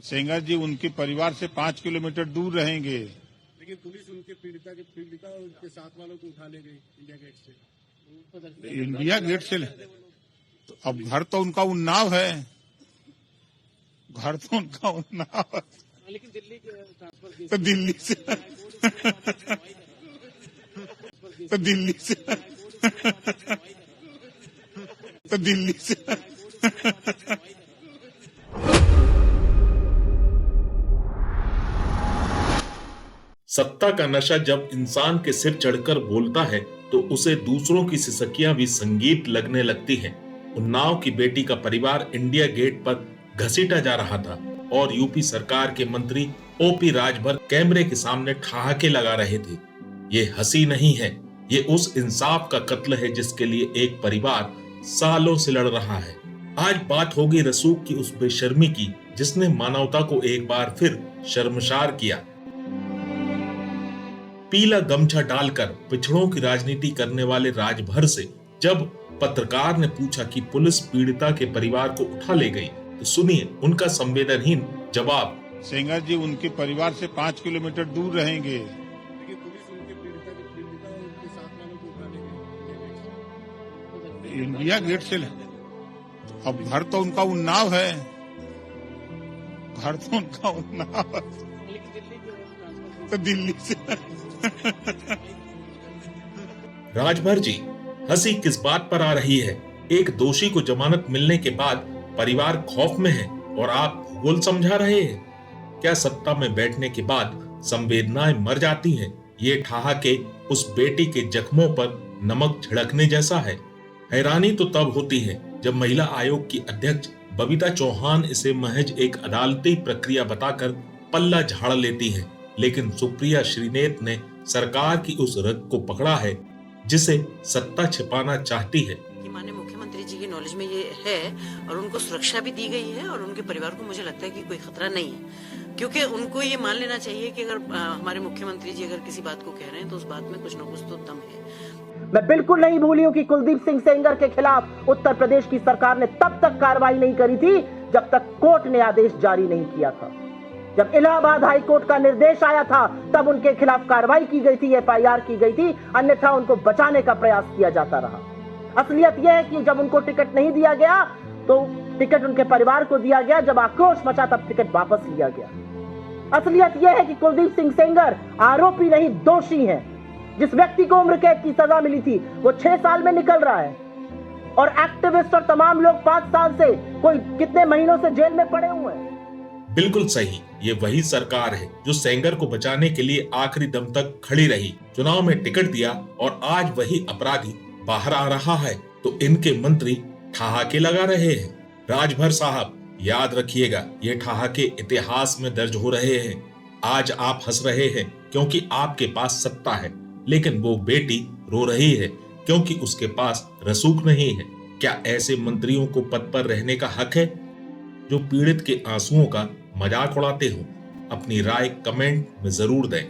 सेंगर जी उनके परिवार से 5 किलोमीटर दूर रहेंगे। लेकिन पुलिस उनके पीड़िता और उनके साथ वालों को उठा ले गई इंडिया गेट से। इंडिया गेट से तो अब घर तो उनका उन्नाव है, घर तो उनका उन्नाव है। लेकिन दिल्ली के ट्रांसफर तो दिल्ली से तो दिल्ली से तो दिल्ली से सत्ता का नशा जब इंसान के सिर चढ़कर बोलता है तो उसे दूसरों की सिसकियां भी संगीत लगने लगती हैं। उन्नाव की बेटी का परिवार इंडिया गेट पर घसीटा जा रहा था और यूपी सरकार के मंत्री ओपी राजभर कैमरे के सामने ठहाके लगा रहे थे। ये हंसी नहीं है, ये उस इंसाफ का कत्ल है जिसके लिए एक परिवार सालों से लड़ रहा है। आज बात होगी रसूख की उस बेशर्मी की जिसने मानवता को एक बार फिर शर्मसार किया। पीला गमछा डालकर पिछड़ों की राजनीति करने वाले राजभर से जब पत्रकार ने पूछा कि पुलिस पीड़िता के परिवार को उठा ले गई, तो सुनिए उनका संवेदनहीन जवाब। सेंगर जी उनके परिवार से 5 किलोमीटर दूर रहेंगे। लेकिन पुलिस उनके पीड़िता और उनके साथ वालों को उठा ले गई इंडिया गेट से अब घर तो उनका उन्नाव है, घर तो उनका उन्नाव है। तो दिल्ली से राजभर जी, हंसी किस बात पर आ रही है? एक दोषी को जमानत मिलने के बाद परिवार खौफ में है और आप भूगोल समझा रहे हैं। क्या सत्ता में बैठने के बाद संवेदनाएं मर जाती हैं? ये ठहाके उस बेटी के जख्मों पर नमक छिड़कने जैसा है। हैरानी तो तब होती है जब महिला आयोग की अध्यक्ष बबीता चौहान इसे महज एक अदालती प्रक्रिया बताकर पल्ला झाड़ लेती है, लेकिन सुप्रिया श्रीनेत ने सरकार की उस रग को पकड़ा है जिसे सत्ता छिपाना चाहती है। कि माननीय मुख्यमंत्री जी की नॉलेज में ये है और उनको सुरक्षा भी दी गई है और उनके परिवार को मुझे लगता है कि कोई खतरा नहीं है, क्योंकि उनको ये मान लेना चाहिए कि अगर हमारे मुख्यमंत्री जी अगर किसी बात को कह रहे हैं तो उस बात में कुछ न कुछ तो दम है। मैं बिल्कुल नहीं भूली हूं कि कुलदीप सिंह सेंगर के खिलाफ उत्तर प्रदेश की सरकार ने तब तक कार्रवाई नहीं करी थी जब तक कोर्ट ने आदेश जारी नहीं किया था। जब इलाहाबाद हाई कोर्ट का निर्देश आया था तब उनके खिलाफ कार्रवाई की गई थी, एफआईआर की गई थी, अन्यथा उनको बचाने का प्रयास किया जाता रहा। असलियत यह है कि जब उनको टिकट नहीं दिया गया तो टिकट उनके परिवार को दिया गया, जब आक्रोश मचा तब टिकट वापस लिया गया। असलियत यह है कि कुलदीप सिंह सेंगर आरोपी नहीं दोषी हैं। जिस व्यक्ति को उम्र कैद की सजा मिली थी वो 6 साल में निकल रहा है और एक्टिविस्ट और तमाम लोग 5 साल से, कोई कितने महीनों से जेल में पड़े हुए हैं। बिल्कुल सही, ये वही सरकार है जो सेंगर को बचाने के लिए आखिरी दम तक खड़ी रही, चुनाव में टिकट दिया और आज वही अपराधी बाहर आ रहा है तो इनके मंत्री ठहाके लगा रहे हैं। राजभर साहब याद रखिएगा, ये ठहाके इतिहास में दर्ज हो रहे हैं। आज आप हंस रहे हैं क्योंकि आपके पास सत्ता है, लेकिन वो बेटी रो रही है क्योंकि उसके पास रसूख नहीं है। क्या ऐसे मंत्रियों को पद पर रहने का हक है जो पीड़ित के आंसुओं का मजाक उड़ाते हो? अपनी राय कमेंट में जरूर दें।